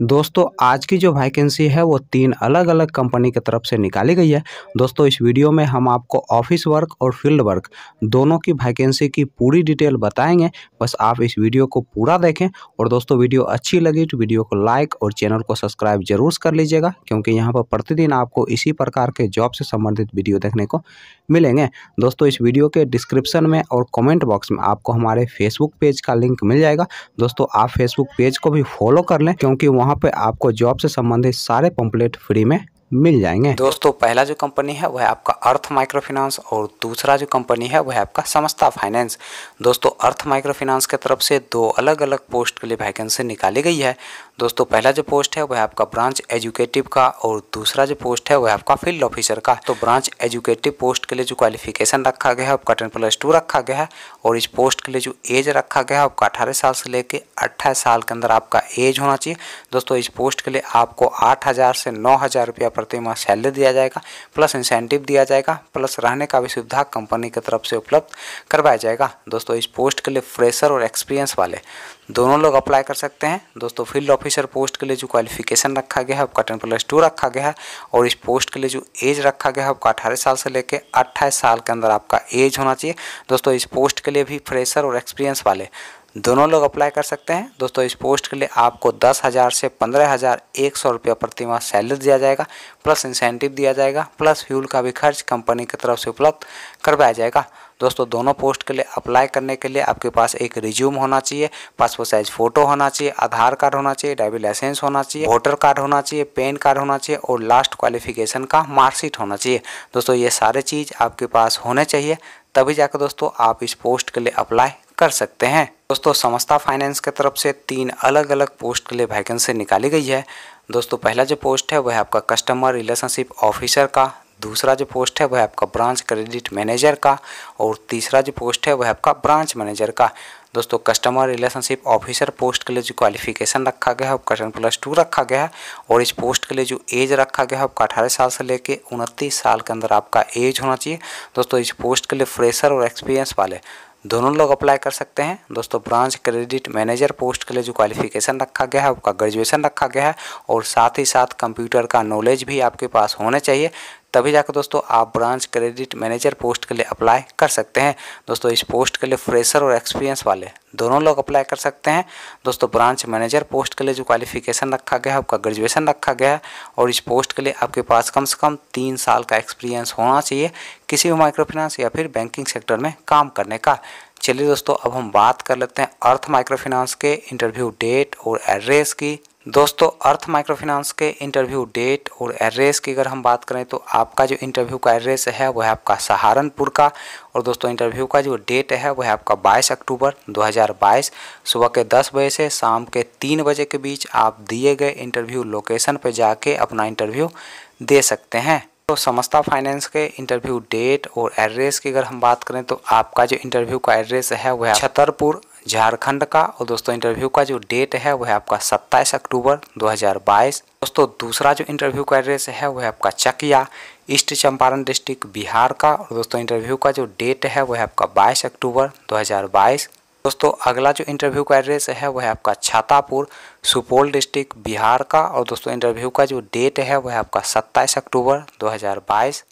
दोस्तों आज की जो वैकेंसी है वो 3 अलग-अलग कंपनी की तरफ से निकाली गई है। दोस्तों इस वीडियो में हम आपको ऑफिस वर्क और फील्ड वर्क दोनों की वैकेंसी की पूरी डिटेल बताएंगे। बस आप इस वीडियो को पूरा देखें और दोस्तों वीडियो अच्छी लगी तो वीडियो को लाइक और चैनल को सब्सक्राइब जरूर कर लीजिएगा, क्योंकि यहाँ पर प्रतिदिन आपको इसी प्रकार के जॉब से संबंधित वीडियो देखने को मिलेंगे। दोस्तों इस वीडियो के डिस्क्रिप्शन में और कमेंट बॉक्स में आपको हमारे फेसबुक पेज का लिंक मिल जाएगा। दोस्तों आप फेसबुक पेज को भी फॉलो कर लें, क्योंकि वहाँ पे आपको जॉब से संबंधित सारे पंपलेट फ्री में मिल जाएंगे। दोस्तों पहला जो कंपनी है वह है आपका अर्थ माइक्रो फाइनेंस और दूसरा जो कंपनी है वह है आपका समस्ता फाइनेंस। दोस्तों अर्थ माइक्रो फाइनेंस की तरफ से 2 अलग अलग पोस्ट के लिए वैकेंसी निकाली गई है। दोस्तों पहला जो पोस्ट है वह आपका ब्रांच एजुकेटिव का और दूसरा जो पोस्ट है वह आपका फील्ड ऑफिसर का। तो ब्रांच एजुकेटिव पोस्ट के लिए जो क्वालिफिकेशन रखा गया है आपका 10+2 रखा गया है और इस पोस्ट के लिए जो एज रखा गया है आपका 18 साल से लेकर 28 साल के अंदर आपका एज होना चाहिए। दोस्तों इस पोस्ट के लिए आपको 8,000 से 9,000 रुपया प्रति माह सैलरी दिया जाएगा, प्लस इंसेंटिव दिया जाएगा, प्लस रहने का भी सुविधा कंपनी की तरफ से उपलब्ध करवाया जाएगा। दोस्तों इस पोस्ट के लिए फ्रेशर और एक्सपीरियंस वाले दोनों लोग अप्लाई कर सकते हैं। दोस्तों फील्ड ऑफिसर पोस्ट के लिए जो क्वालिफिकेशन रखा गया है आपका 10+2 रखा गया है और इस पोस्ट के लिए जो एज रखा गया है आपका 18 साल से लेकर 28 साल के अंदर आपका एज होना चाहिए। दोस्तों इस पोस्ट के लिए भी फ्रेशर और एक्सपीरियंस वाले दोनों लोग अप्लाई कर सकते हैं। दोस्तों इस पोस्ट के लिए आपको 10,000 से 15,100 रुपया प्रति माह सैलरी दिया जाएगा, प्लस इंसेंटिव दिया जाएगा, प्लस फ्यूल का भी खर्च कंपनी की तरफ से उपलब्ध करवाया जाएगा। दोस्तों दोनों पोस्ट के लिए अप्लाई करने के लिए आपके पास एक रिज्यूम होना चाहिए, पासपोर्ट साइज फोटो होना चाहिए, आधार कार्ड होना चाहिए, ड्राइविंग लाइसेंस होना चाहिए, वोटर कार्ड होना चाहिए, पैन कार्ड होना चाहिए और लास्ट क्वालिफिकेशन का मार्कशीट होना चाहिए। दोस्तों ये सारे चीज़ आपके पास होने चाहिए, तभी जाकर दोस्तों आप इस पोस्ट के लिए अप्लाई कर सकते हैं। दोस्तों समस्ता फाइनेंस की तरफ से 3 अलग अलग पोस्ट के लिए वैकेंसी निकाली गई है। दोस्तों पहला जो पोस्ट है वह आपका कस्टमर रिलेशनशिप ऑफिसर का, दूसरा जो पोस्ट है वह आपका ब्रांच क्रेडिट मैनेजर का और तीसरा जो पोस्ट है वह आपका ब्रांच मैनेजर का। दोस्तों कस्टमर रिलेशनशिप ऑफिसर पोस्ट के लिए जो क्वालिफिकेशन रखा गया है आपका 10+2 रखा गया है और इस पोस्ट के लिए जो एज रखा गया है आपका 18 साल से लेकर 29 साल के अंदर आपका एज होना चाहिए। दोस्तों इस पोस्ट के लिए फ्रेशर और एक्सपीरियंस वाले दोनों लोग अप्लाई कर सकते हैं। दोस्तों ब्रांच क्रेडिट मैनेजर पोस्ट के लिए जो क्वालिफिकेशन रखा गया है आपका ग्रेजुएशन रखा गया है और साथ ही साथ कंप्यूटर का नॉलेज भी आपके पास होने चाहिए, तभी जाकर दोस्तों आप ब्रांच क्रेडिट मैनेजर पोस्ट के लिए अप्लाई कर सकते हैं। दोस्तों इस पोस्ट के लिए फ्रेशर और एक्सपीरियंस वाले दोनों लोग अप्लाई कर सकते हैं। दोस्तों ब्रांच मैनेजर पोस्ट के लिए जो क्वालिफिकेशन रखा गया है आपका ग्रेजुएशन रखा गया है और इस पोस्ट के लिए आपके पास कम से कम 3 साल का एक्सपीरियंस होना चाहिए किसी भी माइक्रो फाइनेंस या फिर बैंकिंग सेक्टर में काम करने का। चलिए दोस्तों अब हम बात कर लेते हैं अर्थ माइक्रो फाइनेंस के इंटरव्यू डेट और एड्रेस की। दोस्तों अर्थ माइक्रो फाइनेंस के इंटरव्यू डेट और एड्रेस की अगर हम बात करें तो आपका जो इंटरव्यू का एड्रेस है वह है आपका सहारनपुर का और दोस्तों इंटरव्यू का जो डेट है वह है आपका 22 अक्टूबर 2022 सुबह के 10 बजे से शाम के 3 बजे के बीच आप दिए गए इंटरव्यू लोकेशन पर जाके अपना इंटरव्यू दे सकते हैं। तो समस्ता फाइनेंस के इंटरव्यू डेट और एड्रेस की अगर हम बात करें तो आपका जो इंटरव्यू का एड्रेस है वह छतरपुर झारखंड का और दोस्तों इंटरव्यू का जो डेट है वह आपका 27 अक्टूबर 2022। दोस्तों दूसरा जो इंटरव्यू का एड्रेस है वह आपका चकिया ईस्ट चंपारण डिस्ट्रिक्ट बिहार का और दोस्तों इंटरव्यू का जो डेट है वह आपका 22 अक्टूबर 2022। दोस्तों अगला जो इंटरव्यू का एड्रेस है वह आपका छातापुर सुपौल डिस्ट्रिक्ट बिहार का और दोस्तों इंटरव्यू का जो डेट है वह आपका 27 अक्टूबर 2022।